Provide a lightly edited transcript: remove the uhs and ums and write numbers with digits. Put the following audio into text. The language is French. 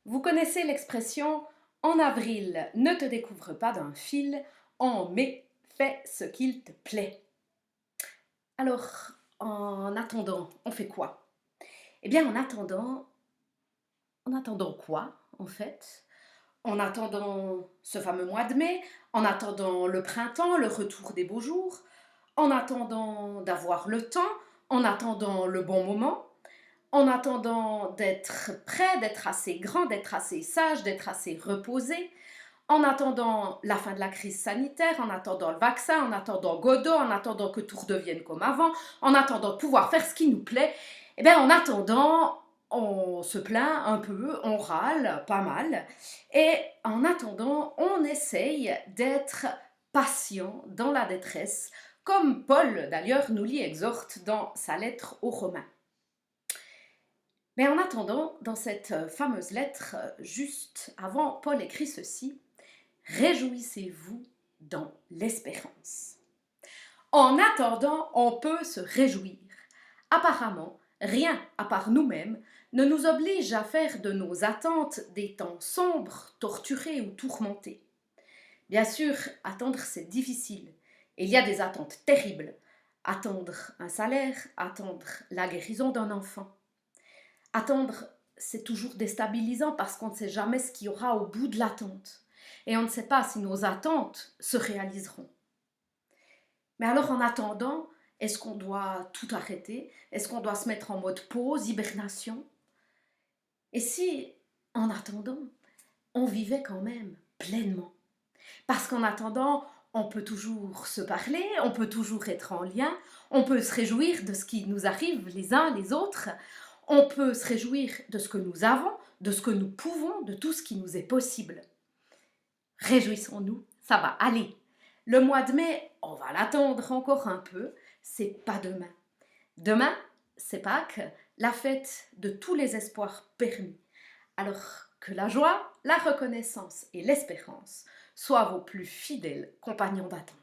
Vous connaissez l'expression «En avril, ne te découvre pas d'un fil, en mai, fais ce qu'il te plaît». Alors, en attendant, on fait quoi? Eh bien, en attendant quoi, en fait? En attendant ce fameux mois de mai, en attendant le printemps, le retour des beaux jours, en attendant d'avoir le temps, en attendant le bon moment, en attendant d'être prêt, d'être assez grand, d'être assez sage, d'être assez reposé, en attendant la fin de la crise sanitaire, en attendant le vaccin, en attendant Godot, en attendant que tout redevienne comme avant, en attendant de pouvoir faire ce qui nous plaît, eh bien en attendant, on se plaint un peu, on râle pas mal, et en attendant, on essaye d'être patient dans la détresse, comme Paul d'ailleurs nous l'y exhorte dans sa lettre aux Romains. Mais en attendant, dans cette fameuse lettre, juste avant, Paul écrit ceci: réjouissez-vous dans l'espérance. En attendant, on peut se réjouir. Apparemment, rien à part nous-mêmes ne nous oblige à faire de nos attentes des temps sombres, torturés ou tourmentés. Bien sûr, attendre c'est difficile. Il y a des attentes terribles. Attendre un salaire, attendre la guérison d'un enfant. Attendre, c'est toujours déstabilisant parce qu'on ne sait jamais ce qu'il y aura au bout de l'attente. Et on ne sait pas si nos attentes se réaliseront. Mais alors en attendant, est-ce qu'on doit tout arrêter? Est-ce qu'on doit se mettre en mode pause, hibernation? Et si, en attendant, on vivait quand même pleinement? Parce qu'en attendant, on peut toujours se parler, on peut toujours être en lien, on peut se réjouir de ce qui nous arrive les uns les autres, on peut se réjouir de ce que nous avons, de ce que nous pouvons, de tout ce qui nous est possible. Réjouissons-nous, ça va aller. Le mois de mai, on va l'attendre encore un peu, c'est pas demain. Demain, c'est Pâques, la fête de tous les espoirs permis. Alors que la joie, la reconnaissance et l'espérance soient vos plus fidèles compagnons d'attente.